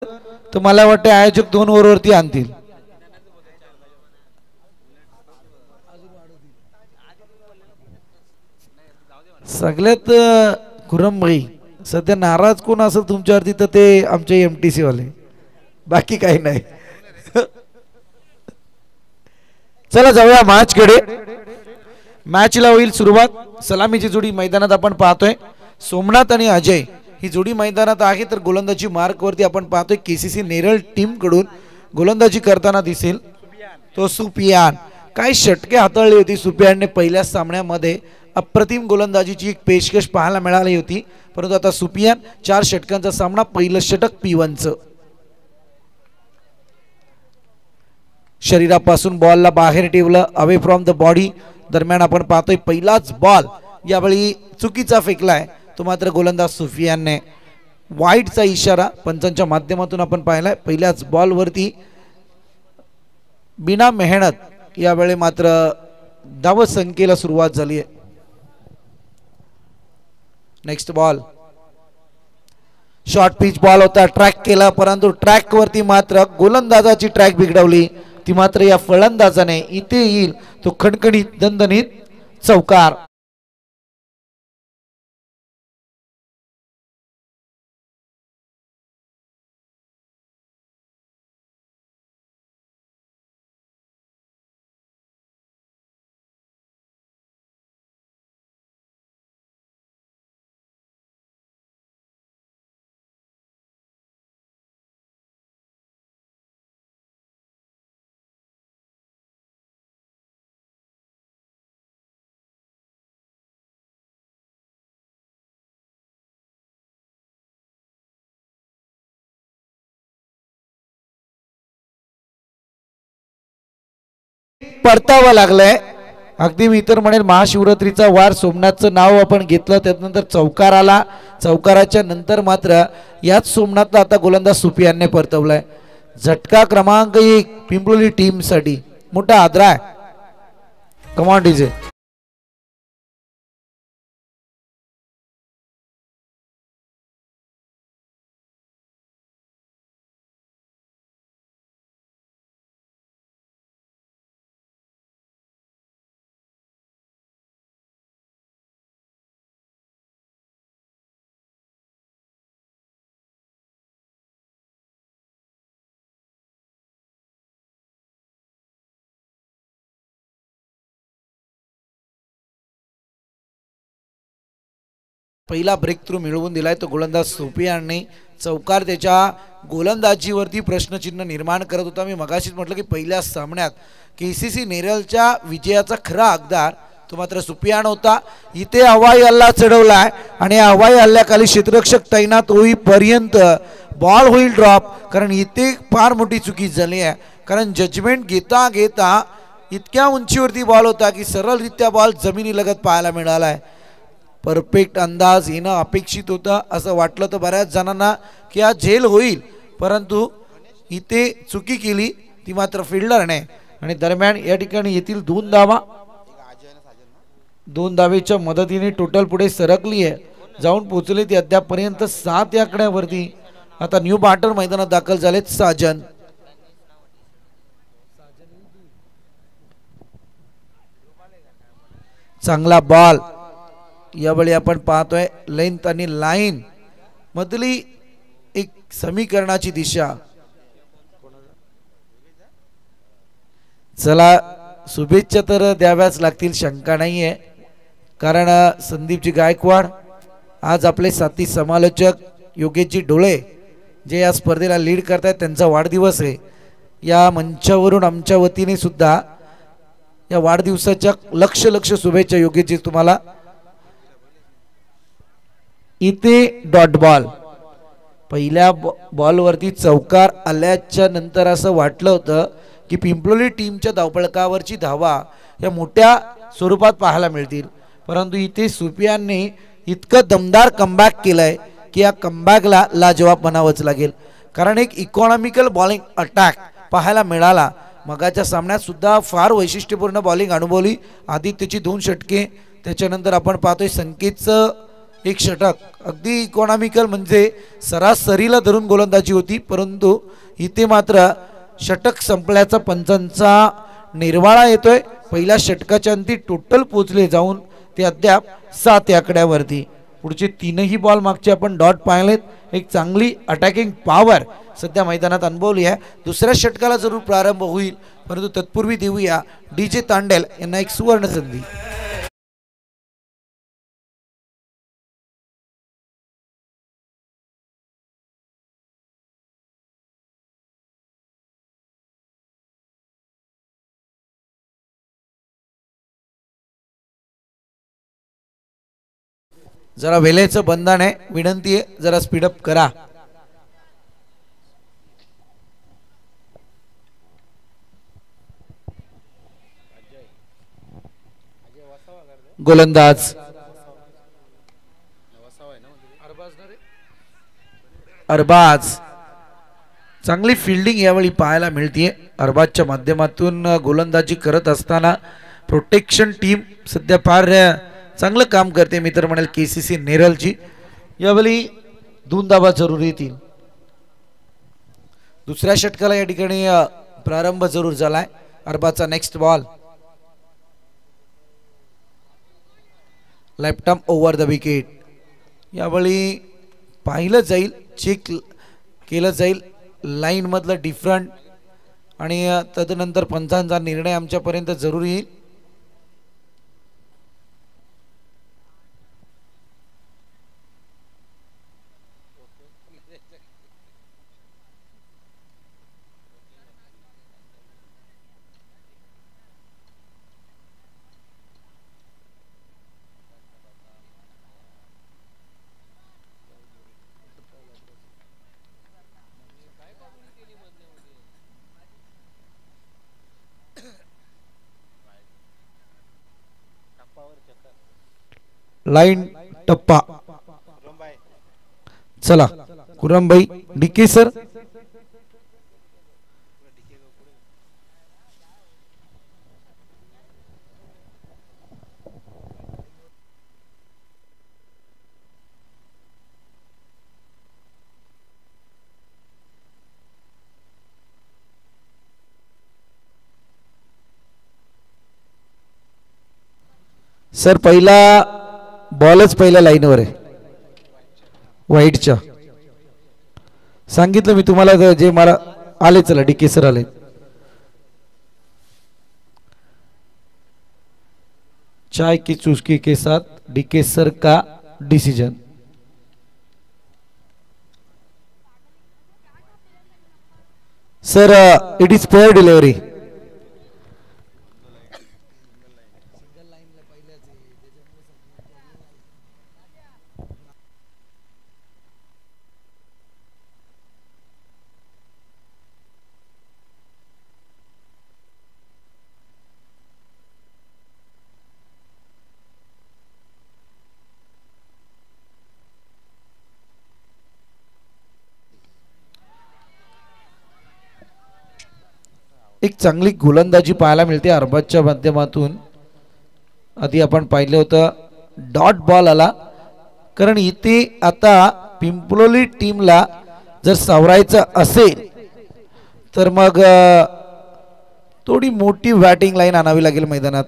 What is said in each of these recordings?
तर मला वाटते आयोजक 2 ओव्हरवरती आणतील. सगळ्यात खुरमभाई सध्या नाराज कोण असेल तुमच्यावरती तर ते आमचे MTC वाले, बाकी काही नाही. चला जाऊया मॅचकडे. मॅचला होईल सुरुवात. सलामीची जोडी मैदानात आपण पाहतोय. सोमनाथ आणि अजय ही जोडी मैदानात आहे. तर गोलंदाजी मार्कवरती आपण पाहतोय KCC नेरळ टीम कडून गोलंदाजी करताना दिसेल तो सुपियान. काय षटके हाताळली होती सुपियानने पहिल्या सामन्यामध्ये. अप्रतिम गोलंदाजीची एक पेशकश पाहायला मिळाली होती. परंतु आता सुपियान 4 षटकांचा सामना, पहिलं षटक P1चं. शरीरापासून बॉलला बाहेर ठेवलं, अवे फ्रॉम द बॉडी. दरम्यान आपण पाहतोय पहिलाच बॉल यावेळी चुकीचा फेकलाय, तो मात्र गोलंदाज सुफियानने. वाईटचा इशारा पंचांच्या माध्यमातून आपण पाहिलाय. पहिल्याच बॉलवरती बिना मेहनत यावेळी मात्र धावसंख्येला सुरुवात झाली आहे. Next ball short pitch ball होता, ट्रॅक केला, परंतु ट्रॅक वरती मात्र गोलंदाजाची ट्रॅक बिघडवली. ती मात्र या फलंदाजाने इथे येईल तो खणखणीत दणदणीत चौकार. परतावा लागलाय. अगदी मी तर म्हणेल महाशिवरात्रीचा वार सोमनाथचं नाव आपण घेतलं, त्यानंतर चौकार आला. चौकाराच्या नंतर मात्र याच सोमनाथला आता गोलंदाज सुफियानने परतवलाय. झटका क्रमांक 1 पिंपळी टीम साठी मोठा आदरा आहे. Come on DJ. पहिला ब्रेक थ्रू मिळवून दिलाय तो गोलंदाज सुफियानने. चौकार त्याच्या गोलंदाजीवरती प्रश्नचिन्ह निर्माण करत होता. मी मगाशीच म्हटलं की पहिल्या सामन्यात KCC नेरळच्या विजयाचा खरा हकदार तो मात्र सुफियान होता. इथे हवाई हल्ला चढवलाय आणि हवाई हल्ल्याखाली क्षेत्ररक्षक तैनात होईपर्यंत बॉल होईल ड्रॉप, कारण इथे फार मोठी चुकी झाली आहे. कारण जजमेंट घेता घेता इतक्या उंचीवरती बॉल होता की सरळरित्या बॉल जमिनी लगत पाहायला मिळालाय. परफेक्ट अंदाज येणं अपेक्षित होतं. असं वाटलं तर बऱ्याच जणांना की हा झेल होईल, परंतु इथे चुकी केली ती मात्र फिल्डरने. आणि दरम्यान या ठिकाणी येथील 2 धावा, 2 धावेच्या मदतीने टोटल पुढे सरकली आहे. जाऊन पोहोचले ती अद्यापपर्यंत 7 या आकड्यावरती. आता न्यू बॅटर मैदानात दाखल झालेत साजन. चांगला बॉल यावेळी आपण पाहतोय. लेंथ आणि लाईन मधली एक समीकरणाची दिशा. चला शुभेच्छा तर द्याव्याच लागतील, शंका नाहीये. कारण संदीपजी गायकवाड आज आपले साथी समालोचक योगेशजी डोळे जे या स्पर्धेला लीड करतायत त्यांचा वाढदिवस आहे. या मंचावरून आमच्या वतीने सुद्धा या वाढदिवसाच्या लक्ष शुभेच्छा योगेशजी तुम्हाला. इथे डॉट बॉल, पहिल्या बॉलवरती चौकार आल्याच्या नंतर असं वाटलं होतं की पिंपलोली टीमच्या धावपळकावरची धावा या मोठ्या स्वरूपात पाहायला मिळतील, परंतु इथे सुफियानने इतकं दमदार कमबॅक केलंय की या कमबॅकला लाजवाब म्हणावंच लागेल. कारण एक इकॉनॉमिकल बॉलिंग अटॅक पाहायला मिळाला. मगाच्या सामन्यात सुद्धा फार वैशिष्ट्यपूर्ण बॉलिंग अनुभवली. आदित्यची 2 षटके, त्याच्यानंतर आपण पाहतोय संकेतचं एक षटक अगदी इकॉनॉमिकल म्हणजे सरासरीला धरून गोलंदाजी होती, परंतु इथे मात्र षटक संपल्याचा पंचांचा निर्वाळा येतोय. पहिल्या षटकाच्या अंती टोटल पोचले जाऊन ते अद्याप 7 आकड्यावरती. पुढचे तीनही बॉल मागचे आपण डॉट पाहिलेत. एक चांगली अटॅकिंग पॉवर सध्या मैदानात अनुभवली आहे. दुसऱ्या षटकाला जरूर प्रारंभ होईल, परंतु तत्पूर्वी देऊया DJ तांडेल यांना एक सुवर्ण संधी. जरा वेळेचं बंधन आहे, विनंती आहे जरा स्पीडअप करा. गोलंदाज अरबाज, चांगली फिल्डिंग यावेळी पाहायला मिळते. अरबाजच्या माध्यमातून गोलंदाजी करत असताना प्रोटेक्शन टीम सध्या फार चांगलं काम करते. मी तर म्हणेल KCC नेरळची. यावेळी 2 धावा जरूर येतील. दुसऱ्या षटकाला या ठिकाणी प्रारंभ जरूर झालाय. अरबाजचा next ball left arm over the wicket. यावेळी पाहिलं जाईल, चेक केलं जाईल लाईन मधलं डिफरंट आणि तदनंतर पंचांचा निर्णय आमच्यापर्यंत जरूर येईल. लाईन टप्पा. चला कुरमभाई DK सर. सर पहिला बॉलच पहिल्या लाईनवर आहे व्हाईटच्या. सांगितलं मी तुम्हाला जे मला आले. चला DK सर आले. चाय की चुस्की के साथ DK सर का decision. Sir it is fair delivery. एक चांगली गोलंदाजी पाहायला मिळते अरबाजच्या माध्यमातून. आधी आपण पाहिलं होतं डॉट बॉल आला, कारण इथे आता पिंपलोली टीमला जर सावरायचं असेल तर मग थोडी मोठी बॅटिंग लाईन आणावी लागेल मैदानात.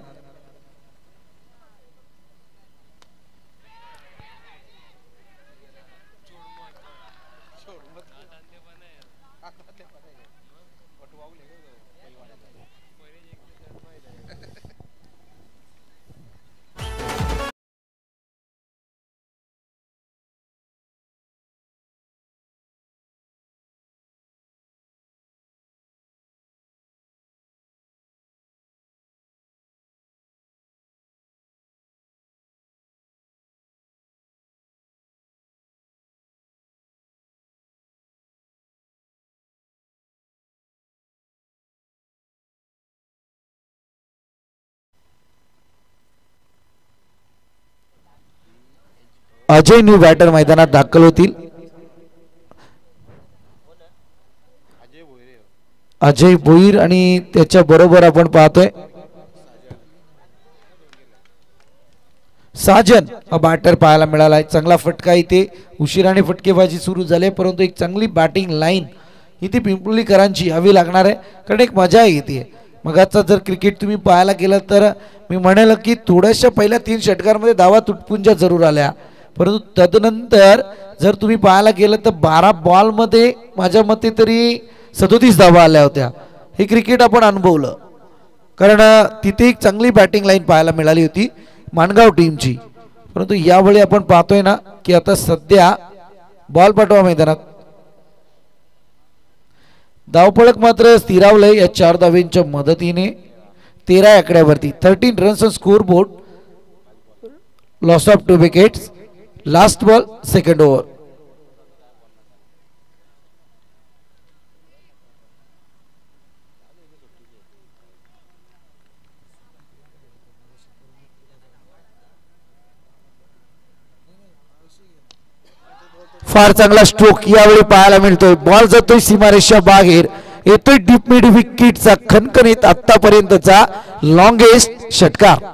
अजय न्यू बॅटर मैदानात दाखल होतील. अजय भोईर आणि त्याच्या बरोबर आपण पाहतोय साजन हा बॅटर पाहायला मिळाला आहे. चांगला फटका इथे उशिराने फटकेबाजी सुरू झाली परंतु एक चांगली बॅटिंग लाईन इथे पिंपळीकरांची यावी लागणार आहे कारण एक मजा येते. मगाचा जर क्रिकेट तुम्ही पाहायला गेलं तर मी म्हणेल की थोड्याशा पहिल्या 3 षटकांमध्ये धावा तुटपुंजा जरूर आल्या परंतु तदनंतर जर तुम्ही पाहायला गेलं तर 12 बॉलमध्ये माझ्या मते तरी 37 धावा आल्या होत्या. हे क्रिकेट आपण अनुभवलं कारण तिथे एक चांगली बॅटिंग लाईन पाहायला मिळाली होती माणगाव टीमची. परंतु यावेळी आपण पाहतोय ना की आता सध्या बॉल पाठवा मैदानात. धावपळक मात्र स्थिरावलंय या 4 धावेंच्या मदतीने 13 आकड्यावरती. 13 runs on score board. Loss of 2 wickets. Last ball second over. फार चांगला स्ट्रोक यावेळी पाहायला मिळतोय. बॉल जातोय सीमारेषा बाहेर येतोय डीप मिड विकेटचा खणखणीत आतापर्यंतचा लॉंगेस्ट षटकार.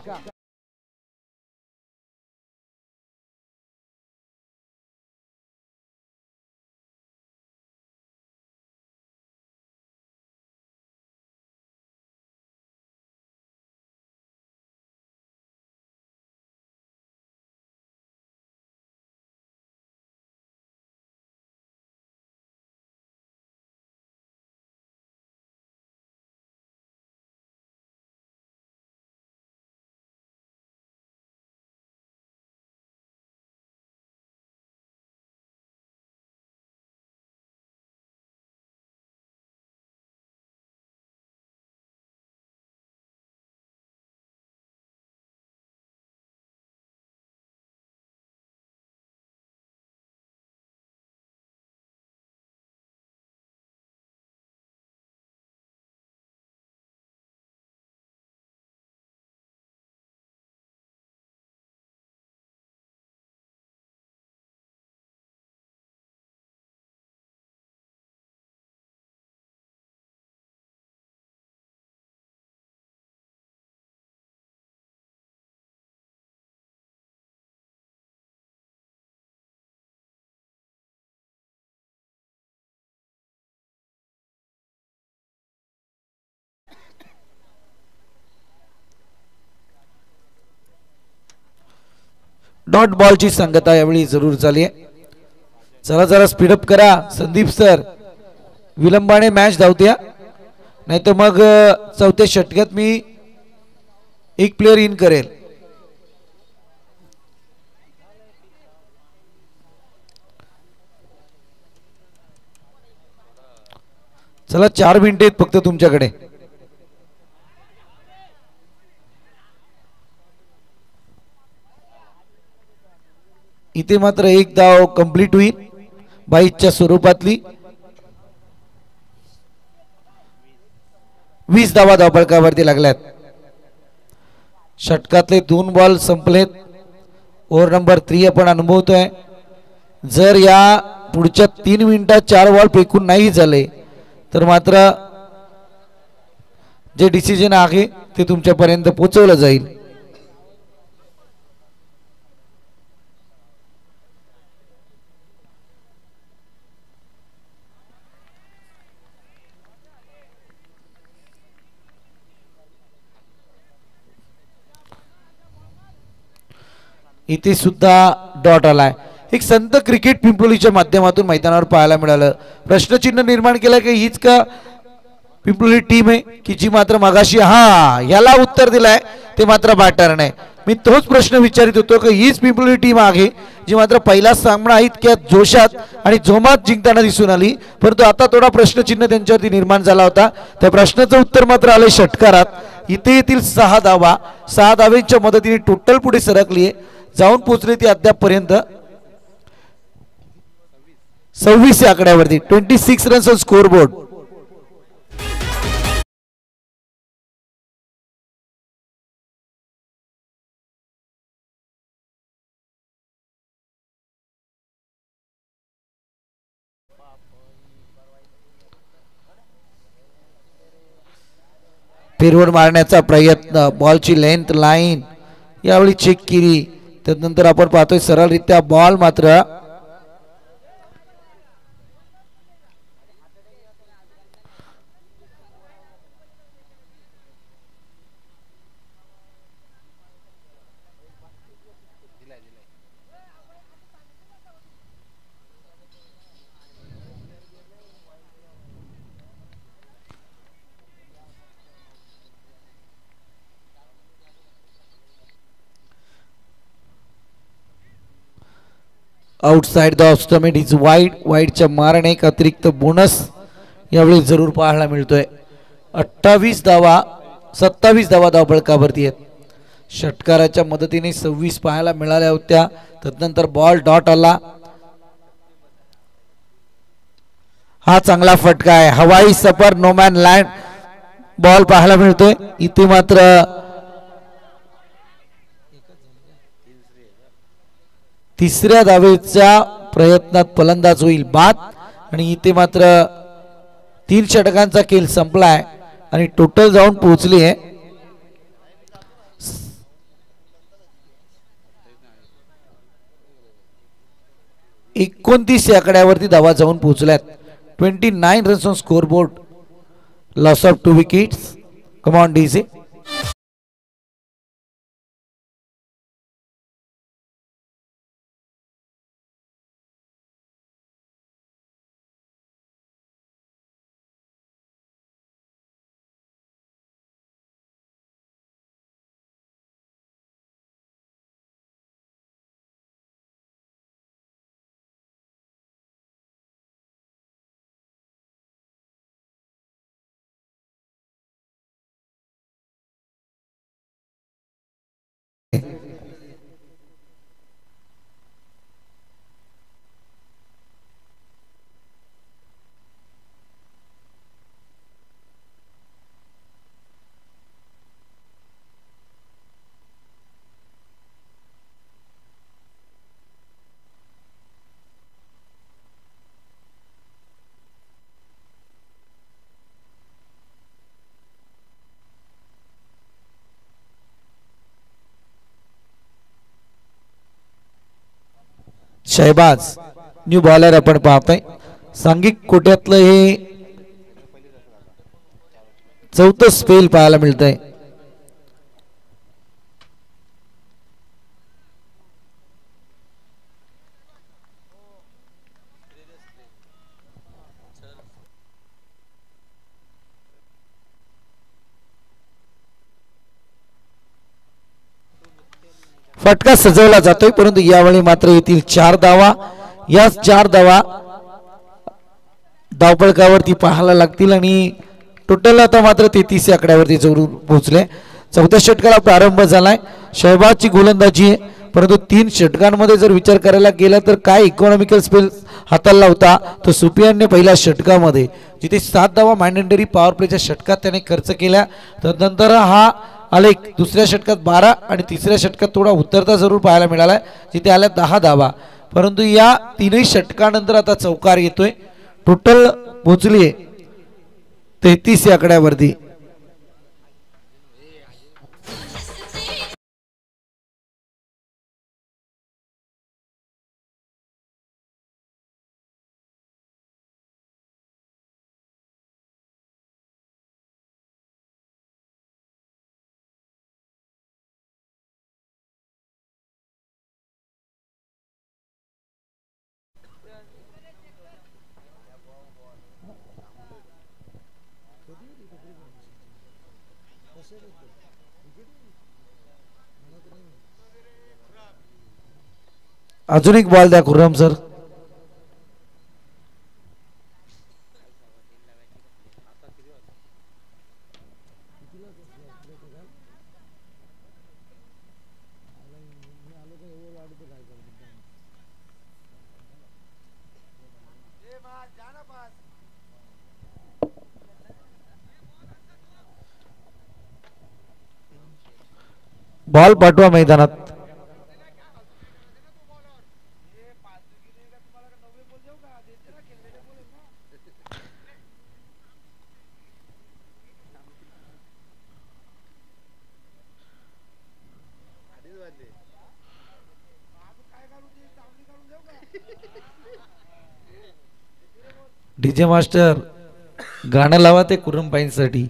डॉट बॉलची संगता यावेळी जरूर झाली आहे. चला जरा स्पीडअप करा संदीप सर. विलंबाने मॅच धावत्या नाही तर मग चौथ्या षटकात मी एक प्लेयर इन करेल. चला 4 मिनिटे आहेत फक्त तुमच्याकडे. इथे मात्र एक धाव कंप्लीट होईल बाईच्या स्वरूपातली. 20 धावा धावपळकावरती लागल्यात. षटकातले 2 बॉल संपलेत. ओव्हर नंबर 3 आपण अनुभवतोय. जर या पुढच्या 3 मिनिटात 4 बॉल फेकून नाही झाले तर मात्र जे डिसिजन आहे ते तुमच्यापर्यंत पोहोचवलं जाईल. इथे सुद्धा डॉट आलाय. एक संत क्रिकेट पिंपळीच्या माध्यमातून मैदानावर पाहायला मिळालं. प्रश्नचिन्ह निर्माण केलं की हीच का पिंपळी टीम आहे की जी मात्र मगाशी याला उत्तर दिलाय ते मात्र बॅटरने. मी तोच प्रश्न विचारित होतो की हीच पिंपळी टीम आहे जी मात्र पहिला सामना इतक्या जोशात आणि जोमात जिंकताना दिसून आली परंतु आता थोडा प्रश्नचिन्ह त्यांच्यावरती निर्माण झाला होता. त्या प्रश्नाचं उत्तर मात्र आलंय षटकारात. इथे येथील 6 धावा 6 धावेच्या मदतीने टोटल पुढे सरकली आहे. जाऊन पोहोचले ती अद्यापपर्यंत 26 आकड्यावरती. 26 रन्स ऑन स्कोर बोर्ड. फिरवून मारण्याचा प्रयत्न. बॉलची लेंथ लाईन यावेळी चेक केली त्यानंतर आपण पाहतोय सरळरित्या बॉल मात्र outside the off stump is wide. वाईडच्या मारणे एक अतिरिक्त बोनस यावेळी जरूर पाहायला मिळतोय. 28 धावा 27 धावा धावफलकावरती आहेत. षटकाराच्या मदतीने 26 पाहायला मिळाल्या होत्या. त्यानंतर बॉल डॉट आला. हा चांगला फटका आहे. हवाई सफर नोमॅन लँड बॉल पाहायला मिळतोय. इथे मात्र तिसऱ्या धावेच्या प्रयत्नात फलंदाज होईल बाद. आणि इथे मात्र 3 षटकांचा खेळ संपलाय आणि टोटल जाऊन पोहोचली आहे 29 आकड्यावरती धावा जाऊन पोहोचल्यात. 29 runs on score board. Loss of 2 wickets. Come on DC. Shahbaz new bowler आपण पाहतोय. सांघिक कोट्यातलं हे 4थं स्पेल पाहायला मिळतंय. फटका सजवला जातोय परंतु यावेळी मात्र येतील 4 धावा. या 4 धावा धावफलकावरती पाहायला लागतील आणि टोटल आता मात्र 33 आकड्यावरती जरूर पोहोचले. 4थ्या षटकाला प्रारंभ झालाय. शहबाजची गोलंदाजी आहे परंतु 3 षटकांमध्ये जर विचार करायला गेला तर काय इकॉनॉमिकल स्पेल हाताळला होता तो सुपियानने पहिल्या षटकामध्ये, जिथे 7 धावा मॅन्डेटरी पॉवर प्लेच्या षटकात त्याने खर्च केल्या. त्यानंतर हा आलेख दुसऱ्या षटकात 12 आणि तिसऱ्या षटकात थोडा उतरता जरूर पाहायला मिळाला, जिथे आल्या 10 धावा. परंतु या 3ही षटकानंतर आता चौकार येतोय. टोटल पोहोचली आहे 33 आकड्यावरती. अजून एक बॉल द्या खुर्रम सर. बॉल पाठवा मैदानात. डीजे मास्टर गाणं लावा ते कुरमपाईंसाठी.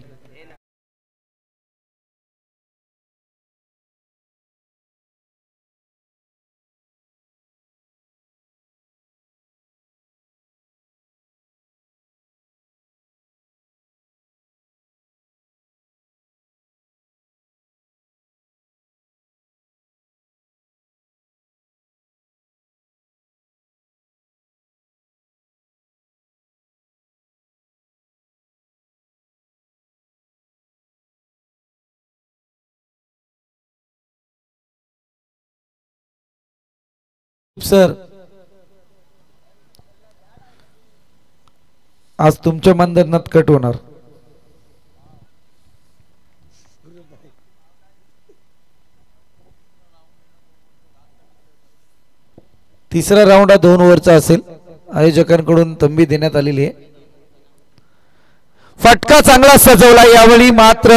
सर आज तुमच्या मंदिरात कट होणार. तिसरा राऊंड हा 2 ओव्हरचा असेल. आयोजकांकडून तंबी देण्यात आलेली आहे. फटका चांगला सजवला यावेळी, मात्र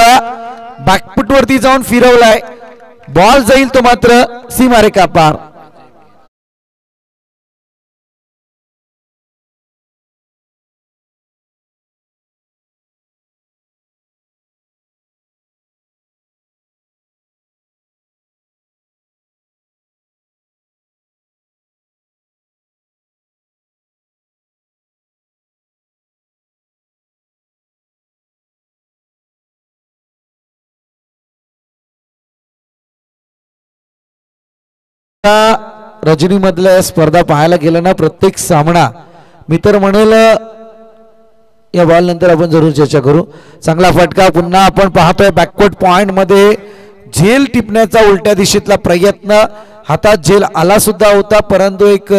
बॅकफुट वरती जाऊन फिरवलाय. बॉल जाईल तो मात्र सीमारेखा पार. रजनी मधल्या स्पर्धा पाहायला गेलं ना, प्रत्येक सामना मी तर म्हणेल या बॉल नंतर आपण जरूर चर्चा करू. चांगला फटका पुन्हा आपण पाहतोय. बॅकवर्ड पॉइंट मध्ये झेल टिपण्याचा उलट्या दिशेतला प्रयत्न. हातात झेल आला सुद्धा होता, परंतु एक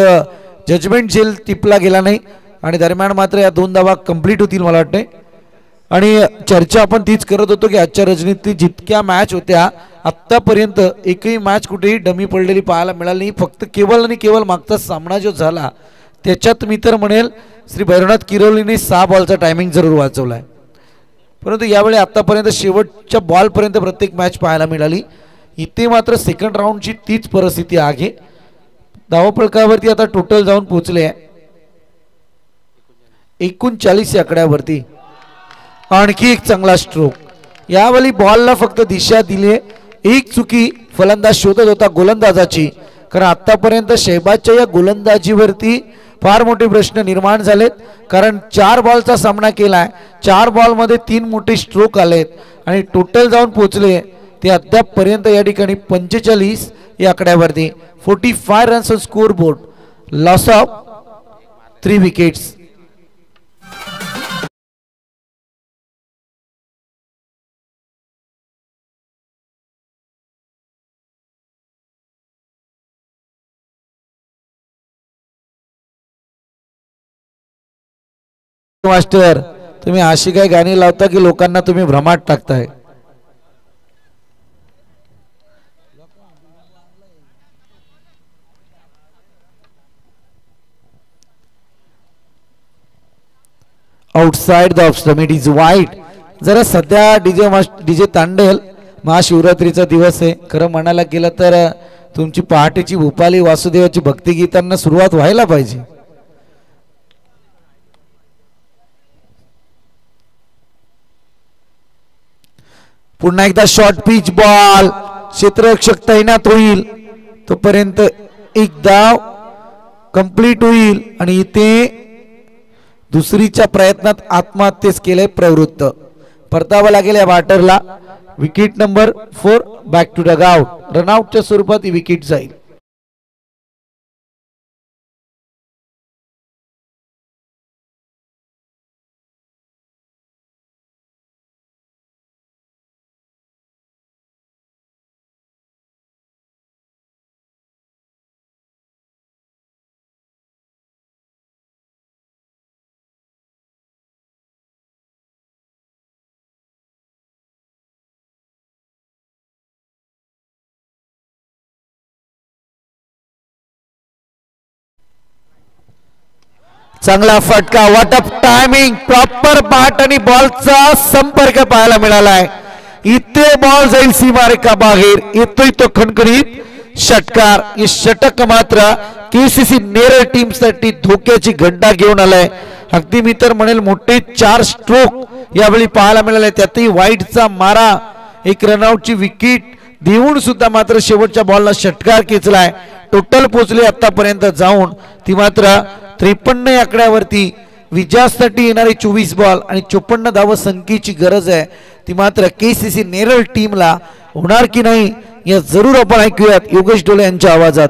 जजमेंट झेल टिपला गेला नाही. आणि दरम्यान मात्र या 2 धावा कंप्लीट होतील मला वाटते. आणि चर्चा आपण तीच करत होतो की आजच्या रजनीतली जितक्या मॅच होत्या आत्तापर्यंत एकही मॅच कुठेही डमी पडलेली पाहायला मिळाली नाही. फक्त केवळ आणि केवळ मागचा सामना जो झाला त्याच्यात मी तर म्हणेल श्री भैरवनाथ किरोलीने 6 बॉलचा टायमिंग जरूर वाचवलाय. परंतु यावेळी आत्तापर्यंत शेवटच्या बॉलपर्यंत प्रत्येक मॅच पाहायला मिळाली. इथे मात्र सेकंड राऊंडची तीच परिस्थिती आहे. धावफलकावरती आता टोटल जाऊन पोहोचले आहे 39 या आकड्यावरती. आणखी एक चांगला स्ट्रोक. यावेळी बॉलला फक्त दिशा दिली. एक चुकी फलंदाज शोधत होता गोलंदाजाची, कारण आतापर्यंत शहबाजच्या या गोलंदाजीवरती फार मोठे प्रश्न निर्माण झालेत. कारण 4 बॉलचा सामना केलाय, 4 बॉलमध्ये 3 मोठे स्ट्रोक आलेत आणि टोटल जाऊन पोहोचले ते अद्यापपर्यंत या ठिकाणी 45 या आकड्यावरती. 45 runs on score board. Loss of 3 wickets. Master तुम्ही अशी काय गाणी लावता की लोकांना तुम्ही भ्रमात टाकताय. Outside the off stump, it is wide. जरा सध्या डीजे तांडेल महाशिवरात्रीचा दिवस आहे. खरं म्हणायला गेलं तर तुमची पहाटेची भूपाली वासुदेवाची भक्तिगीतांना सुरुवात व्हायला पाहिजे. पुन्हा एकदा शॉर्ट पिच बॉल. क्षेत्ररक्षक तैनात होईल तोपर्यंत एक धाव कंप्लीट होईल आणि इथे दुसरीच्या प्रयत्नात आत्महत्येस केले प्रवृत्त. परतावा लागेल या बॅटरला. Wicket number 4 back to dugout. रनआउटच्या स्वरूपात ही विकेट जाईल. चांगला फटका. What a timing. Proper bat आणि बॉलचा संपर्क पाहायला मिळालाय. इथे बॉल जाईल सीमारेखा बाहेर. येतोय तो खणखणीत षटकार. हे षटक मात्र केसीसी नेरळ टीम साठी धोक्याची घंटा घेऊन आलाय. अगदी मी तर म्हणेल मोठे 4 स्ट्रोक यावेळी पाहायला मिळाले. त्यातही वाईटचा मारा, एक रनआउटची विकेट देऊन सुद्धा मात्र शेवटच्या बॉलला षटकार खेचलाय. टोटल पोचले आतापर्यंत जाऊन ती मात्र 53 आकड्यावरती. विजयासाठी येणारे 24 बॉल आणि 54 धाव संख्येची गरज आहे. ती मात्र केसीसी नेरळ टीमला होणार की नाही या जरूर आपण ऐकूयात योगेश डोले यांच्या आवाजात.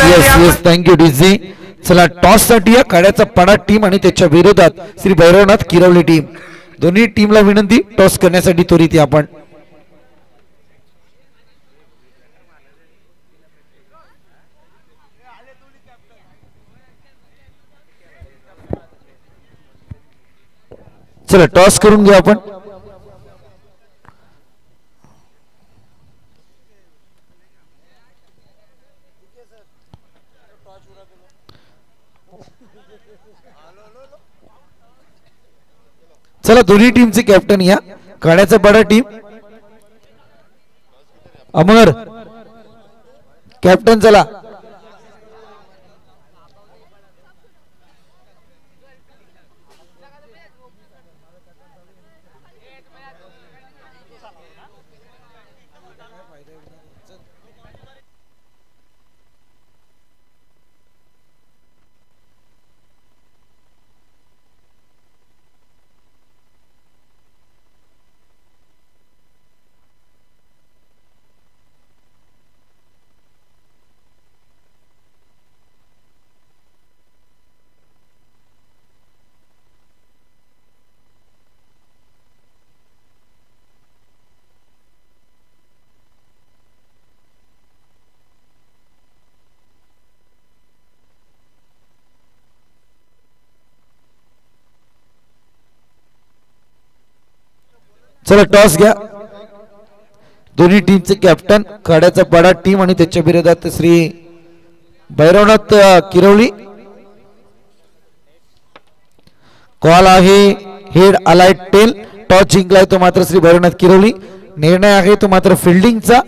येस येस, थँक्यू डीजी. चला टॉस साठी या काड्याचा पडा टीम आणि त्याच्या विरोधात श्री भैरवनाथ किरवली टीम. दोन्ही टीमला विनंती टॉस करण्यासाठी त्वरित आपण. चला टॉस करून घेऊ आपण. चला दोन्ही टीमचे कॅप्टन या. काड्याचा बडा टीम अमर कॅप्टन. चला चला टॉस घ्या. दोन्ही टीमचे कॅप्टन काड्याचा पडा टीम आणि त्याच्या विरोधात श्री भैरवनाथ किरवली. कॉल आहे हेड आलाय टेल. टॉस जिंकलाय तो मात्र श्री भैरवनाथ किरवली. निर्णय आहे तो मात्र फिल्डिंगचा.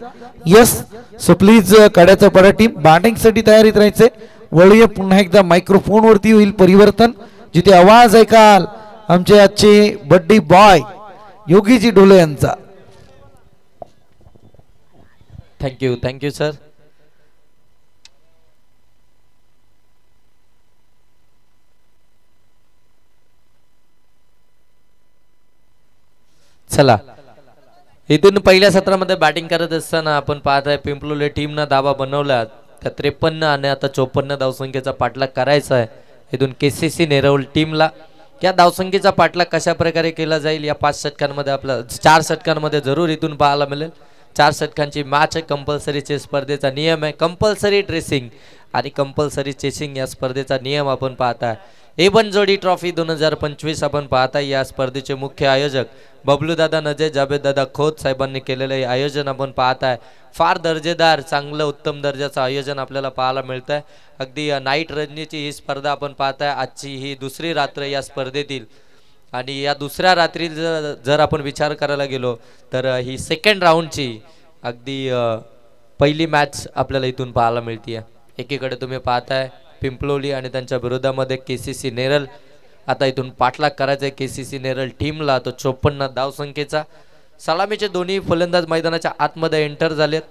यस, सो प्लीज काड्याचा पडा टीम बॅटिंग साठी तयारीत राहायचे. वळूया पुन्हा एकदा मायक्रोफोन वरती होईल परिवर्तन, जिथे आवाज ऐकाल आमचे आजचे बड्डी बॉय योगीजी डोले यांचा. Thank you thank you sir. चला इथून पहिल्या सत्रामध्ये बॅटिंग करत असताना आपण पाहत आहे पिंपलोले टीमनं धावा बनवल्या. त्या 53 आणि आता 54 धावसंख्येचा पाठलाग करायचा आहे इथून केसीसी नेरळ टीमला. या धावसंख्येचा पाठलाग कशा प्रकारे केला जाईल या 5 षटकांमध्ये आपला 4 षटकांमध्ये जरूर इथून पाहायला मिळेल. 4 षटकांची मॅच आहे. कंपल्सरी चेस स्पर्धेचा नियम आहे. कंपल्सरी ड्रेसिंग आणि कंपल्सरी चेसिंग या स्पर्धेचा नियम आपण पाहताय. एबन जोडी ट्रॉफी 2025 आपण पाहताय. या स्पर्धेचे मुख्य आयोजक बबलू दादा नजे, जावेद दादा खोत साहेबांनी केलेलं हे आयोजन आपण पाहताय. फार दर्जेदार चांगलं उत्तम दर्जाचं आयोजन आपल्याला पाहायला मिळतं आहे. अगदी नाईट रजनीची ही स्पर्धा आपण पाहताय. आजची ही दुसरी रात्र या स्पर्धेतील आणि या दुसऱ्या रात्री जर आपण विचार करायला गेलो तर ही सेकंड राऊंडची अगदी पहिली मॅच आपल्याला इथून पाहायला मिळते. एकीकडे तुम्ही पाहताय पिंपलोली आणि त्यांच्या विरोधामध्ये केसीसी नेरळ. आता इथून पाठलाग करायचा आहे केसीसी नेरळ टीमला. तो 54 धावसंख्येचा. सलामीचे दोन्ही फलंदाज मैदानाच्या आतमध्ये एंटर झालेत.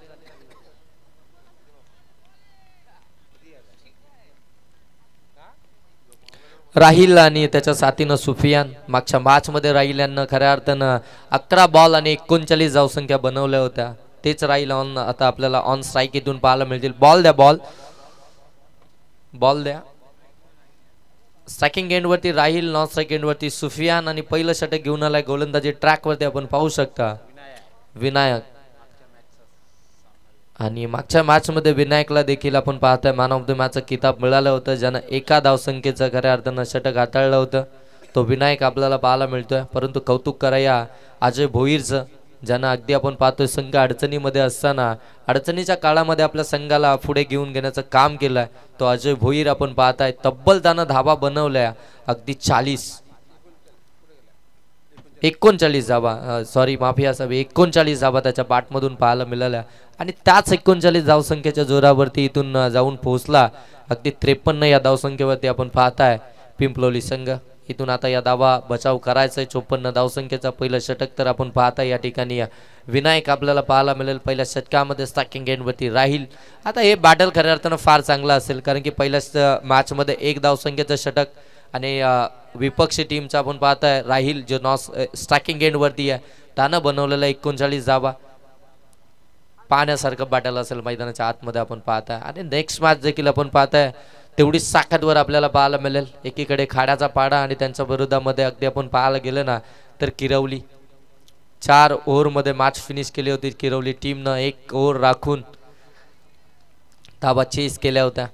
राहिल आणि त्याच्या साथीनं सुफियान. मागच्या मॅच मध्ये राहिल यांना खऱ्या अर्थानं 11 बॉल आणि 39 धावसंख्या बनवल्या होत्या. तेच राहिल ऑन आता आपल्याला ऑन स्ट्राईक इथून पाहायला मिळतील. बॉल द्या, बॉल बॉल द्या. स्ट्रायकिंग एंड वरती राहिल, नॉन स्ट्राइक एंड वरती सुफियान आणि पहिलं षटक घेऊन आलाय गोलंदाजी ट्रॅक वरती आपण पाहू शकता विनायक. आणि मागच्या मॅच मध्ये विनायकला देखील आपण पाहताय मॅन ऑफ द मॅचचं किताब मिळालं होतं, ज्यानं एका धावसंख्येचं खऱ्या अर्थानं षटक हाताळलं होतं. तो विनायक आपल्याला पाहायला मिळतोय. परंतु कौतुक कराया अजय भोईरचं, ज्यांना अगदी आपण पाहतोय संघ अडचणीमध्ये असताना अडचणीच्या काळामध्ये आपल्या संघाला पुढे घेऊन घेण्याचं काम केलंय. तो अजय भोईर आपण पाहताय. तब्बल त्यानं धावा बनवल्या अगदी 40. 39 धावा, सॉरी माफी असावी, 39 धावा त्याच्या बॅटमधून पाहायला मिळाल्या आणि त्याच 39 धावसंख्येच्या जोरावरती इथून जाऊन पोहोचला अगदी 53 या धावसंख्येवरती आपण पाहताय पिंपलोली संघ. इथून आता या धावा बचाव करायचा आहे. 54 धावसंख्येचा पहिलं षटक तर आपण पाहताय या ठिकाणी विनायक आपल्याला पाहायला मिळेल. पहिल्या षटकामध्ये स्टॅकिंग एंडवरती राहील. आता हे बॅटल खऱ्या अर्थानं फार चांगलं असेल कारण की पहिल्याच मॅचमध्ये 1 धावसंख्येचं षटक आणि विपक्षी टीमचा आपण पाहताय राहील जो स्टॅकिंग एंडवरती आहे त्यानं बनवलेला 39 धावा पाहण्यासारखं बॅटल असेल मैदानाच्या आतमध्ये आपण पाहताय. आणि नेक्स्ट मॅच देखील आपण पाहताय तेवढी साखतवर आपल्याला पाहायला मिळेल. एकीकडे खाड्याचा पाडा आणि त्यांच्या विरोधामध्ये अगदी आपण पाहायला गेलं ना तर किरवली 4 ओव्हरमध्ये मॅच फिनिश केली होती. किरवली टीमनं 1 ओव्हर राखून धावा चेस केल्या होत्या.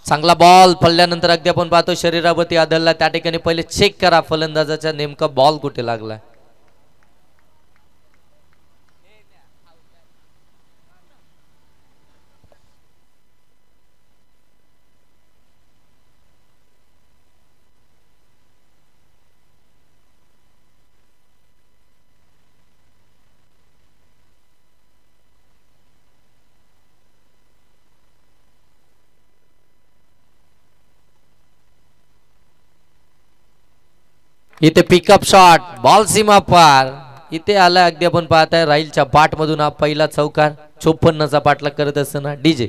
चांगला बॉल पडल्यानंतर अगदी आपण पाहतो शरीरावरती आदळला. त्या ठिकाणी पहिले चेक करा फलंदाजाचा नेमका बॉल कुठे लागलाय. इथे पिकअप शॉट बॉल सीमा पार इथे आला. अगदी आपण पाहताय राहीलच्या बाट मधून हा पहिला चौकार. 54चा पाठलाग करत असताना डीजे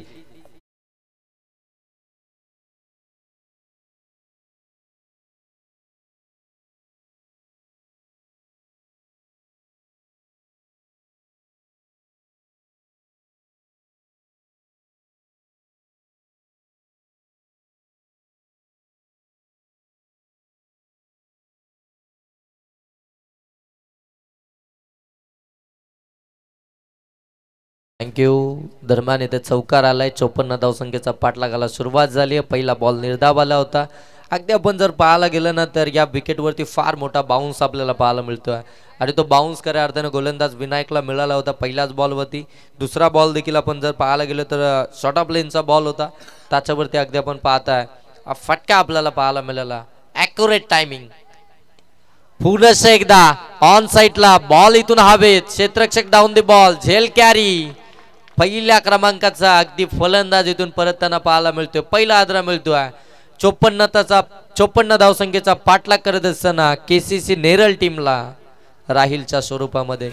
थँक्यू. दरम्यान इथे चौकार आलाय. 54 धावसंख्येचा पाठलागाला सुरुवात झाली आहे. पहिला बॉल निर्धाव आला होता. अगदी आपण जर पाहायला गेलं ना तर या विकेटवरती फार मोठा बाउन्स आपल्याला पाहायला मिळतोय आणि तो बाउन्स खऱ्या अर्थानं गोलंदाज विनायकला मिळाला होता पहिल्याच बॉलवरती. दुसरा बॉल देखील आपण जर पाहायला गेलो तर शॉर्ट ऑफ लेनचा बॉल होता. त्याच्यावरती अगदी आपण पाहताय फटका आपल्याला पाहायला मिळाला. Accurate timing. पुनश्च एकदा ऑन साईडला बॉल इथून हवेत. क्षेत्ररक्षक डाऊन द बॉल. झेल कॅरी पहिल्या क्रमांकाचा अगदी फलंदाज इथून परतताना पाहायला मिळतोय. पहिला आदरा मिळतोय. 54 धावसंख्येचा पाठलाग करत असताना केसीसी नेरळ टीमला राहीलच्या स्वरूपामध्ये.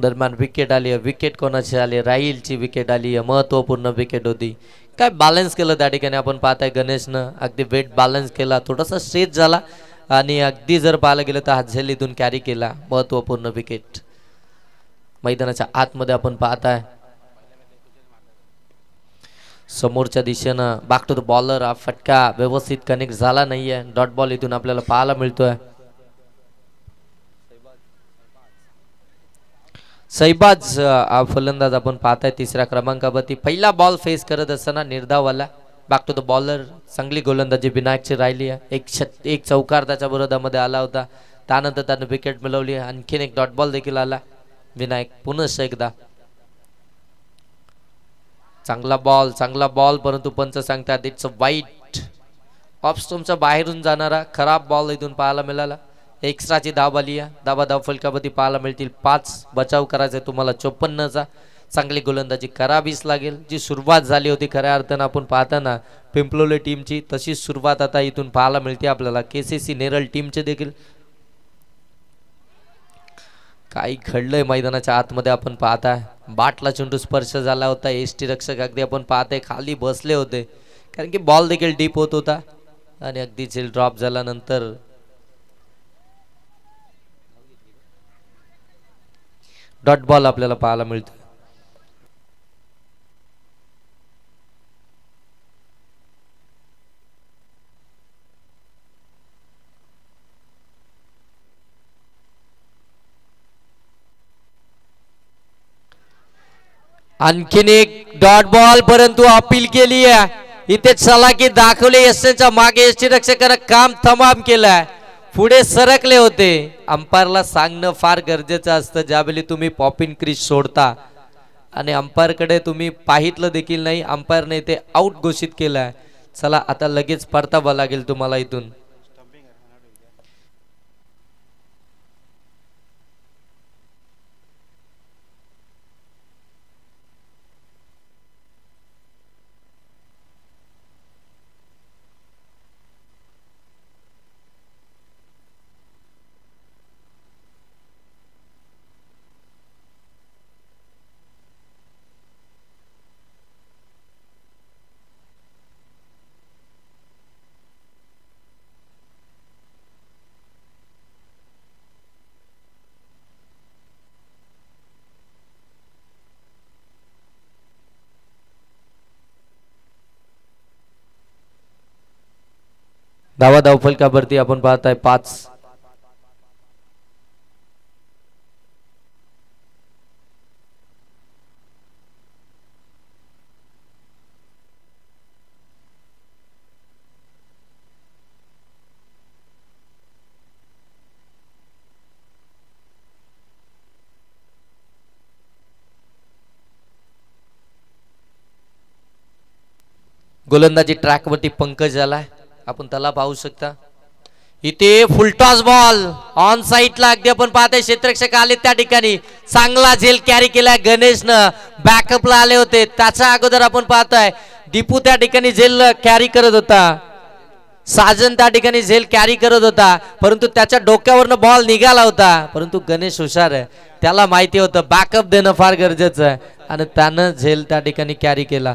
दरम्यान विकेट आली आहे. विकेट कोणाची आली? राहीलची विकेट आली आहे. महत्वपूर्ण विकेट होती. काय बॅलन्स केलं त्या ठिकाणी आपण पाहताय गणेशनं अगदी वेट बॅलन्स केला. थोडासा स्ट्रेच झाला आणि अगदी जर पाहायला गेलं तर हातझेल इथून कॅरी केला. महत्वपूर्ण विकेट. मैदानाच्या आतमध्ये आपण पाहताय समोरच्या दिशेनं बॅक टू द बॉलर. हा फटका व्यवस्थित कनेक्ट झाला नाहीये. डॉट बॉल इथून आपल्याला पाहायला मिळतोय. सैबाज हा फलंदाज आपण पाहताय तिसऱ्या क्रमांकावरती. पहिला बॉल फेस करत असताना निर्धावला. Back to the bowler. चांगली गोलंदाजी विनायकची राहिली आहे. एक चौकार त्याच्या विरोधामध्ये आला होता. त्यानंतर त्यानं विकेट मिळवली. आणखीन एक डॉट बॉल देखील आला. विनायक पुनश्च एकदा चांगला बॉल परंतु पंच सांगतात इट्स अ वाईट. ऑफ स्टंपच्या बाहेरून जाणारा खराब बॉल इथून पाहायला मिळाला. एक्स्ट्राची धाव आली आहे. धाव फलकावरती पाहायला मिळतील 5. बचाव करायचा आहे तुम्हाला 54चा. चांगली गोलंदाजी करावीच लागेल. जी सुरुवात झाली होती खऱ्या अर्थानं आपण पाहताना पिंपलोली टीमची तशीच सुरुवात आता इथून पाहायला मिळते आपल्याला केसीसी नेरळ टीमचे देखील. काही घडलंय मैदानाच्या आतमध्ये आपण पाहताय. बाटला चेंडू स्पर्श झाला होता. एसटी रक्षक अगदी आपण पाहताय खाली बसले होते कारण की बॉल देखील डीप होत होता आणि अगदी झेल ड्रॉप झाल्यानंतर डॉट बॉल आपल्याला पाहायला मिळतो. आणखीन एक डॉट बॉल, परंतु अपील केली आहे. इथे चलाकी दाखवले एसच्या मागे यष्टी रक्षकानं काम तमाम केलंय. पुढे सरकले होते. अंपायरला सांगणं फार गरजेचं असतं ज्यावेळी तुम्ही पॉपिंग क्रीज सोडता आणि अंपायरकडे तुम्ही पाहितलं देखील नाही. अंपायरने इथे आउट घोषित केलाय. चला आता लगेच परतावं लागेल तुम्हाला इथून. धावा धावफलकावरती आपण पाहताय 5. गोलंदाजी ट्रॅकवरती पंकज आलाय. आपण त्याला पाहू शकता. इथे फुलटॉस बॉल ऑन साईडला अगदी आपण पाहताय क्षेत्ररक्षक आले त्या ठिकाणी. चांगला झेल कॅरी केला गणेशनं. बॅकअपला आले होते. त्याच्या अगोदर आपण पाहताय दीपू त्या ठिकाणी झेल कॅरी करत होता. साजन त्या ठिकाणी झेल कॅरी करत होता, परंतु त्याच्या डोक्यावरनं बॉल निघाला होता. परंतु गणेश हुशार आहे. त्याला माहिती होतं बॅकअप देणं फार गरजेचं आहे आणि त्यानं झेल त्या ठिकाणी कॅरी केला.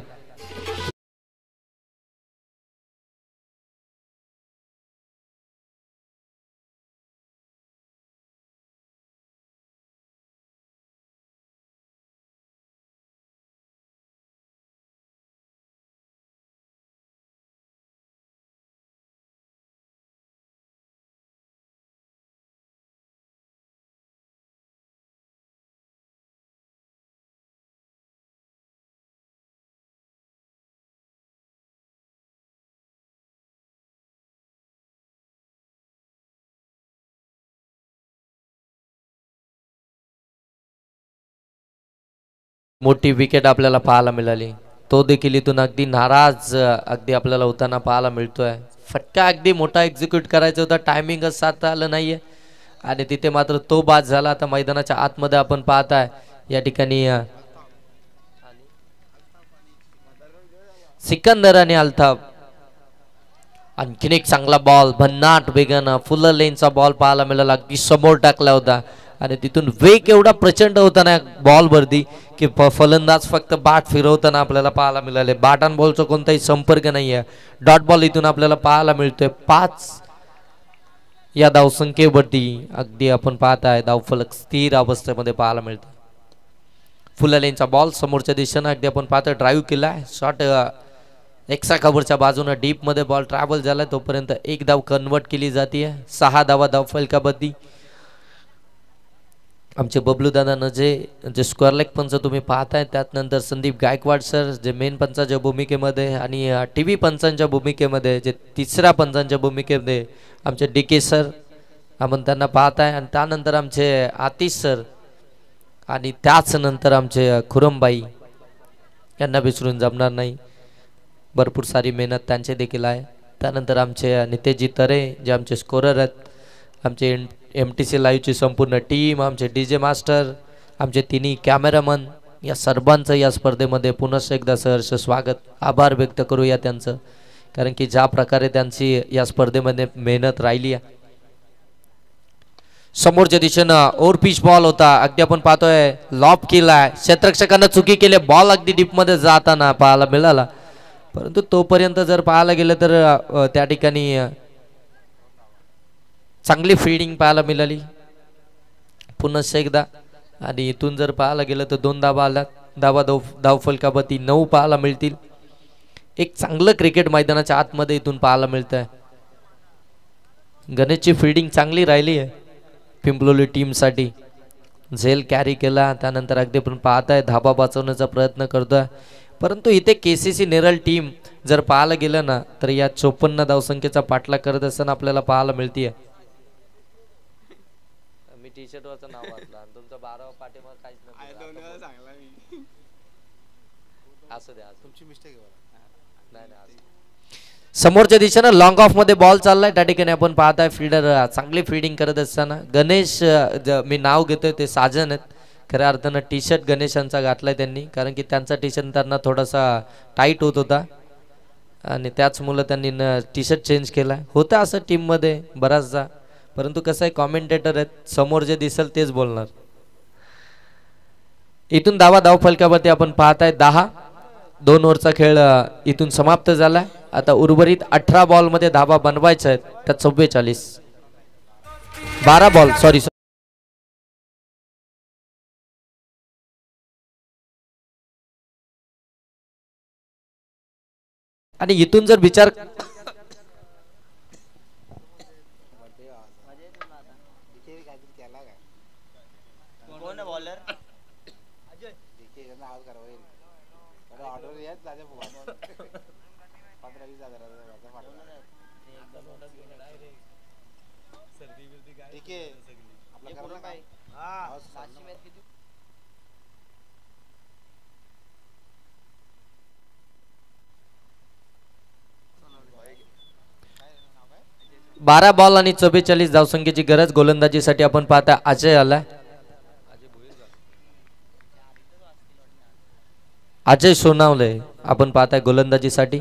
मोठी विकेट आपल्याला पाहायला मिळाली. तो देखील इथून अगदी नाराज अगदी आपल्याला होताना पाहायला मिळतोय. फटका अगदी मोठा एक्झिक्यूट करायचा होता, टायमिंगच साधता आलं नाहीये आणि तिथे मात्र तो बाद झाला. आता मैदानाच्या आतमध्ये आपण पाहताय या ठिकाणी सिकंदर आणि अल्ताफ. आणखीन एक चांगला बॉल भन्नाट वेगानं फुल लेनचा बॉल पाहायला मिळाला. अगदी समोर टाकला होता आणि तिथून वेग एवढा प्रचंड होता ना बॉल वरती की फलंदाज फक्त बाट फिरवताना आपल्याला पाहायला मिळाले. बॅट अँड बॉलचा कोणताही संपर्क नाहीये. डॉट बॉल इथून आपल्याला पाहायला मिळतोय. 5 या धावसंख्येवरती अगदी आपण पाहताय धावफलक स्थिर अवस्थेमध्ये पाहायला मिळतो. फुल लेनचा बॉल समोरच्या दिशेनं अगदी आपण पाहतोय ड्राईव्ह केलाय. शॉट एक्स्ट्रा कव्हरच्या बाजूने डीप मध्ये बॉल ट्रॅव्हल झालाय. तोपर्यंत एक धाव कन्वर्ट केली जाते. 6 धावा धावफलकावरती. आमचे बबलू दादा जे स्क्वेअर लेग पंच तुम्ही पाहताय, त्यात नंतर संदीप गायकवाड सर जे मेन पंचाच्या भूमिकेमध्ये आणि टीव्ही पंचांच्या भूमिकेमध्ये जे तिसऱ्या पंचांच्या भूमिकेमध्ये आमचे DK सर आपण त्यांना पाहताय. आणि त्यानंतर आमचे आतिश सर आणि त्याच नंतर आमचे खुरमबाई यांना विसरून जमणार नाही. भरपूर सारी मेहनत त्यांचे देखील आहे. त्यानंतर आमचे नितेशजी तरे जे आमचे स्कोरर आहेत. आमचे MTC लाईव्हची संपूर्ण टीम, आमचे DJ मास्टर, आमचे तिन्ही कॅमेरामन, या सर्वांचं या स्पर्धेमध्ये पुन्हा एकदा सहर्ष स्वागत. आभार व्यक्त करूया त्यांचं, कारण की ज्या प्रकारे त्यांची या स्पर्धेमध्ये मेहनत राहिली आहे. समोरच्या दिशेनं ओव्हर पिच बॉल होता. अगदी आपण पाहतोय लॉब केलाय. क्षेत्ररक्षकांना चुकी केली. बॉल अगदी डीप मध्ये जाताना पाहायला मिळाला. परंतु तोपर्यंत जर पाहायला गेलं तर त्या ठिकाणी चांगली फिल्डिंग पाहायला मिळाली. पुन्हा एकदा आणि इथून जर पाहायला गेलं तर 2 धावा आल्या. धावफलकावरती 9 पाहायला मिळतील. एक चांगलं क्रिकेट मैदानाच्या आतमध्ये इथून पाहायला मिळत आहे. गणेशची फिल्डिंग चांगली राहिली आहे पिंपलोली टीमसाठी. झेल कॅरी केला, त्यानंतर अगदी पण पाहताय धाबा वाचवण्याचा प्रयत्न करतोय. परंतु इथे केसीसी नेरळ टीम जर पाहायला गेलं ना तर या 54 धावसंख्येचा पाठलाग करत असताना आपल्याला पाहायला मिळतीये. मी टी शर्ट वरचं नाव वाचलं आणि तुमचा 12वा पाठीमाग काहीच नाही. असू द्या, तुमची मिस्टेक आहे. समोरच्या दिशेनं लॉंग ऑफ मध्ये बॉल चाललाय. त्या ठिकाणी आपण पाहताय फिल्डर चांगली फिल्डिंग करत असताना गणेश, मी नाव घेतोय ते साजन आहेत. खऱ्या अर्थानं टी शर्ट गणेशांचा घातलाय त्यांनी, कारण की त्यांचा टी शर्ट त्यांना थोडासा टाईट होत होता आणि त्याच मुलं त्यांनी टी शर्ट चेंज केलाय. होतं असं टीममध्ये बराचदा, परंतु कसं आहे कॉमेंटेटर आहेत, समोर जे दिसेल तेच बोलणार. इथून धावफलकावरती आपण पाहताय 10. 2 ओव्हरचा खेळ इथून समाप्त झालाय. आता उर्वरित 18 बॉलमध्ये धावा बनवायच्या आहेत, त्यात 44 12 बॉल सॉरी आणि इथून जर विचार बारा बॉल आणि 44 धावसंख्येची गरज गोलंदाजीसाठी आपण पाहता. अजय आलाय, अजय सोनावले आपण पाहताय गोलंदाजीसाठी.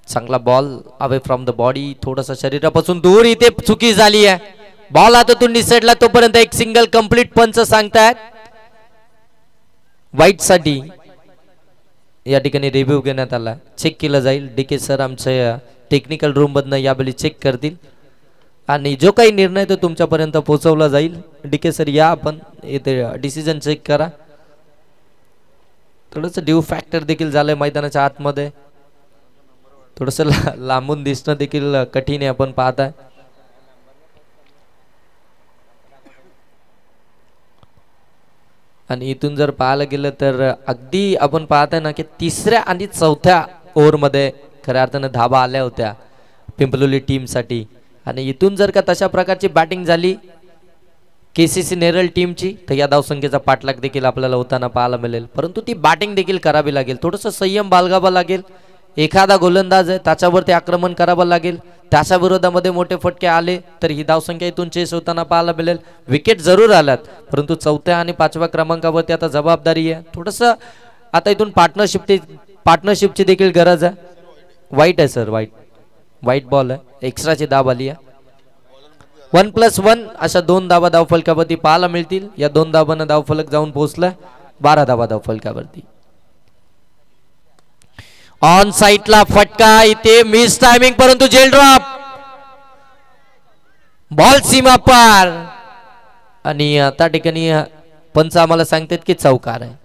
चांगला ball away from the body, थोडासा शरीरापासून दूर. इथे चुकी झाली आहे, बॉल हातातून निसटला. तोपर्यंत एक सिंगल कंप्लीट पंच सांगतायत वाईट साठी. या ठिकाणी रिव्ह्यू घेण्यात आला, चेक केलं जाईल. डीके सर आमच्या टेक्निकल रूम मधनं यावेळी चेक करतील आणि जो काही निर्णय तो तुमच्यापर्यंत पोहोचवला जाईल. डीके सर या, आपण इथे डिसिजन चेक करा. थोडंसं ड्यू फॅक्टर देखील झालंय मैदानाच्या आतमध्ये, थोडस लांबून दिसणं देखील कठीण आहे आपण पाहताय. आणि इथून जर पाहायला गेलं तर अगदी आपण पाहताय ना की 3ऱ्या आणि 4थ्या ओव्हरमध्ये खऱ्या अर्थानं धाबा आल्या होत्या पिंपलोली टीमसाठी. आणि इथून जर का तशा प्रकारची बॅटिंग झाली केसीसी नेरळ टीमची तर या धावसंख्येचा पाठलाग देखील आपल्याला होताना पाहायला मिळेल. परंतु ती बॅटिंग देखील करावी लागेल, थोडंसं संयम बाळगावा लागेल. एखादा गोलंदाज आहे त्याच्यावरती आक्रमण करावं लागेल, त्याच्या विरोधामध्ये मोठे फटके आले तर ही धावसंख्या इथून चेस होताना पाहायला मिळेल. विकेट जरूर आल्यात, परंतु 4थ्या आणि 5व्या क्रमांकावरती आता जबाबदारी आहे. थोडंसं आता इथून पार्टनरशिपची देखील गरज आहे. वाईट आहे सर, वाईट बॉल आहे, एक्स्ट्राची धाव आली आहे. 1+1 अशा 2 धावा धावफलकावरती पाहायला मिळतील. या 2 धावांना धावफलक जाऊन पोहोचलाय. 12 धावा धावफलकावरती. ऑन साइडला फटका, इथे मिस टायमिंग, परंतु जेल ड्रॉप, बॉल सीमा पार आणि त्या ठिकाणी पंच आम्हाला सांगतात की चौकार आहे.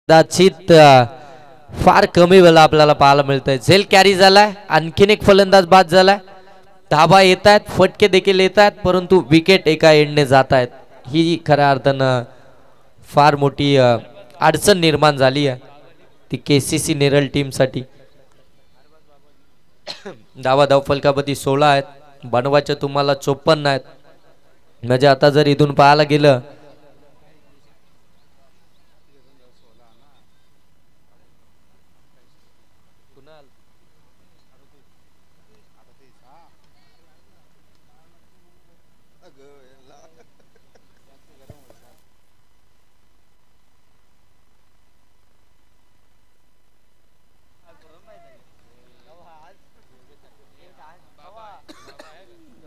कदाचित फार कमी वेळा आपल्याला पाहायला मिळतंय. झेल कॅरी झालाय, आणखीन एक फलंदाज बाद झालाय. धाबा येत आहेत, फटके देखील येत आहेत, परंतु विकेट एका एंडने जात आहेत. ही खऱ्या अर्थानं फार मोठी अडचण निर्माण झाली आहे ती KCC नेरळ टीमसाठी. धावा फलकापती 16 आहेत, बनवायचे तुम्हाला 54 आहेत. म्हणजे आता जर इथून पाहायला गेलं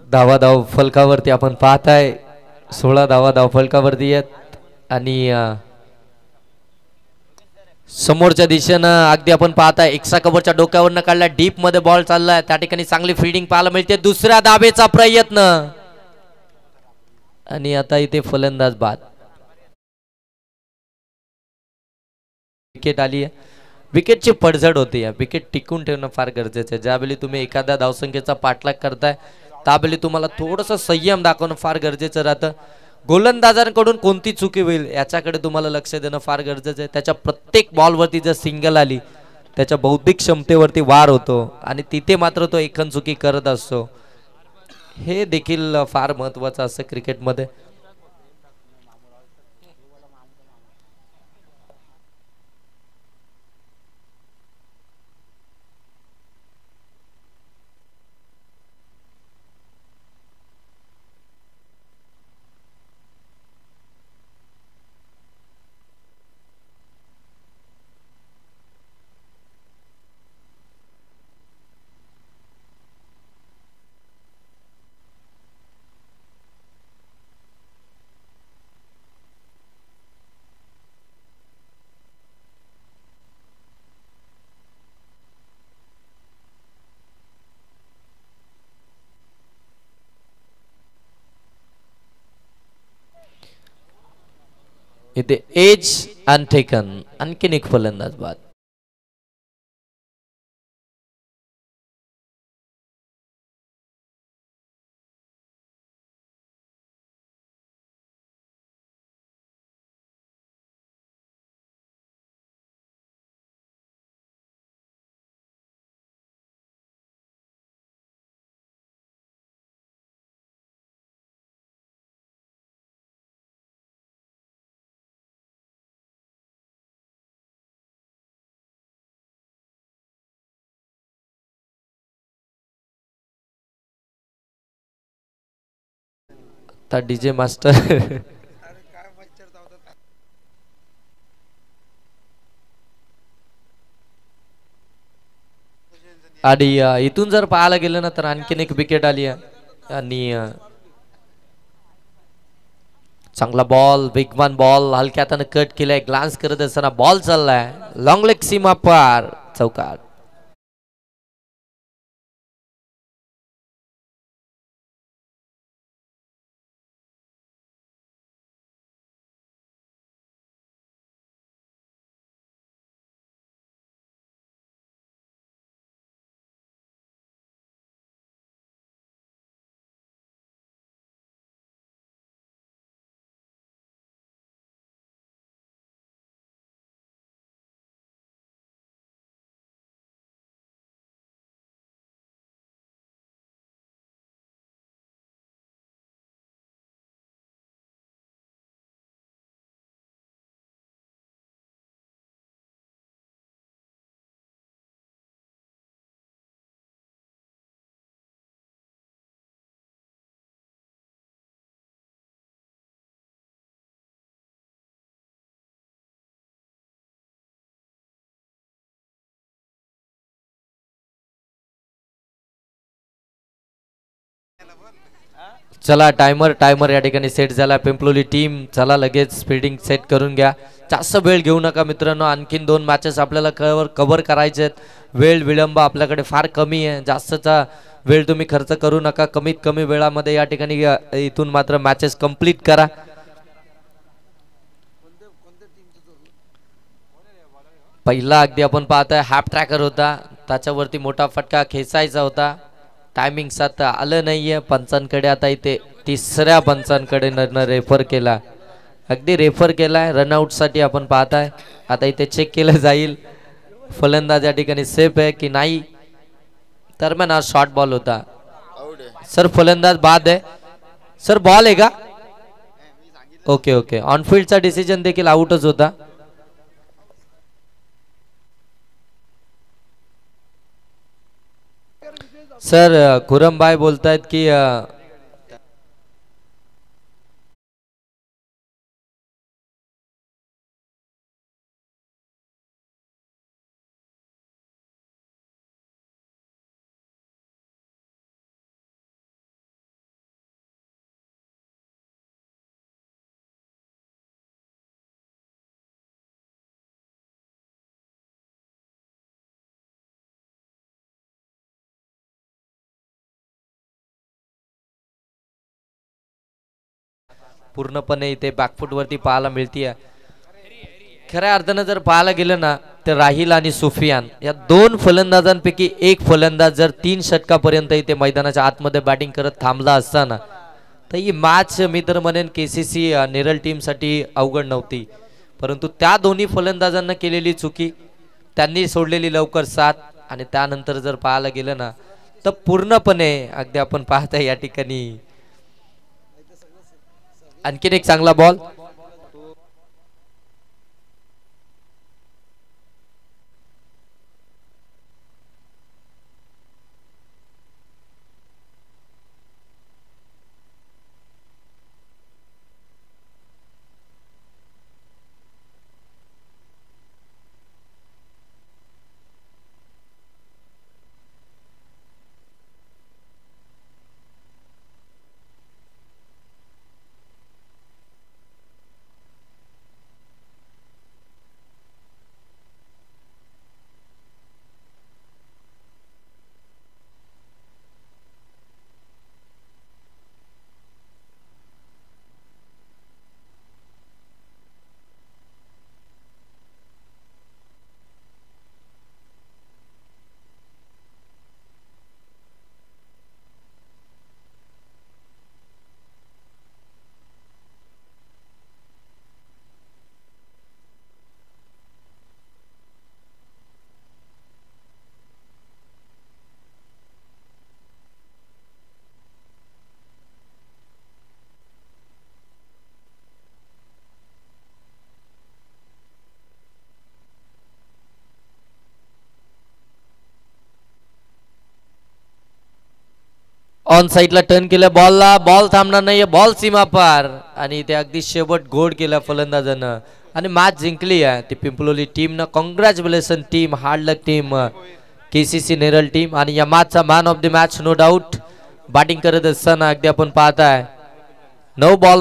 धावा फलकावरती आपण पाहताय 16 धावा फलकावरती आहेत आणि समोरच्या दिशेनं अगदी आपण पाहताय एक्सा कव्हरच्या डोक्यावरनं काढला, डीप मध्ये बॉल चाललाय, त्या ठिकाणी चांगली फिल्डिंग पाहायला मिळते. दुसऱ्या धाबेचा प्रयत्न आणि आता इथे फलंदाज बाद. विकेट आली आहे, विकेटची पडझड होते. विकेट टिकून ठेवणं फार गरजेचं आहे. ज्यावेळी तुम्ही एखाद्या धावसंख्येचा पाठलाग करताय त्यावेळी तुम्हाला थोडंसं संयम दाखवणं फार गरजेचं राहतं. गोलंदाजांकडून कोणती चुकी होईल याच्याकडे तुम्हाला लक्ष देणं फार गरजेचं आहे. त्याच्या प्रत्येक बॉलवरती जर सिंगल आली त्याच्या बौद्धिक क्षमतेवरती वार होतो आणि तिथे मात्र तो एखन चुकी करत असतो. हे देखील फार महत्त्वाचं असतं क्रिकेटमध्ये. इथे एज अनटेकन, आणखीन एक फलंदाज बाद. डीजे मास्टर आणि इथून जर पाहायला गेलं ना तर आणखीन एक विकेट आली आहे आणि चांगला बॉल, वेगवान बॉल हलक्या हाताने कट केलाय. ग्लान्स करत असताना बॉल चाललाय लॉंग लेग सीमा पार, चौकार. चला टायमर या ठिकाणी सेट झाला. पिंपलोली टीम चला लगेच फील्डिंग सेट करून घ्या. जास्त वेळ घेऊ नका मित्रांनो. आणखीन 2 मॅचेस आपल्याला कव्हर करायचे आहेत. वेळ विलंब आपल्याकडे फार कमी आहे. जास्तचा वेळ तुम्ही खर्च करू नका. कमीत कमी वेळामध्ये या ठिकाणी इथून मात्र मॅचेस कंप्लीट करा. पहिला अगदी आपण पाहतोय हाफ ट्रॅकर होता, त्याच्यावरती मोठा फटका खेचायचा होता. टायमिंग साथ आलं नाहीये पंचांकडे. आता इथे तिसऱ्या पंचांकडे रेफर केला अगदी रेफर केलाय रनआउटसाठी आपण पाहताय. आता इथे चेक केलं जाईल फलंदाज या ठिकाणी सेफ आहे की नाही. दरम्यान हा शॉर्ट बॉल होता सर. फलंदाज बाद आहे सर. बॉल आहे का? Okay okay. ऑनफिल्डचा डिसिजन देखील आउटच होता. सर खुरमबाई बोलतायत की पूर्णपणे इथे बॅकफुट वरती पाहायला मिळतीये. खऱ्या अर्थानं जर पाहायला गेलं ना तर राहिल आणि सुफियान या दोन फलंदाजांपैकी एक फलंदाज जर 3 षटकापर्यंत इथे मैदानाच्या आतमध्ये बॅटिंग करत थांबला असताना तर ही मॅच मी तर म्हणेन केसीसी नेरळ टीमसाठी अवघड नव्हती. परंतु त्या दोन्ही फलंदाजांना केलेली चुकी, त्यांनी सोडलेली लवकर साथ आणि त्यानंतर जर पाहायला गेलं ना तर पूर्णपणे अगदी आपण पाहताय या ठिकाणी आणखीन एक चांगला बॉल. ऑन साइडला टर्न केलं बॉलला. बॉल थांबणार नाहीये. बॉल सीमा पार आणि ते अगदी शेवट गोड केला फलंदाजानं आणि मॅच जिंकली आहे ती पिंपलोली टीमनं. Congratulation team. Hard luck team KCC Neral team. आणि या मॅचचा man of the match no doubt batting करत असताना अगदी आपण पाहताय 9 बॉल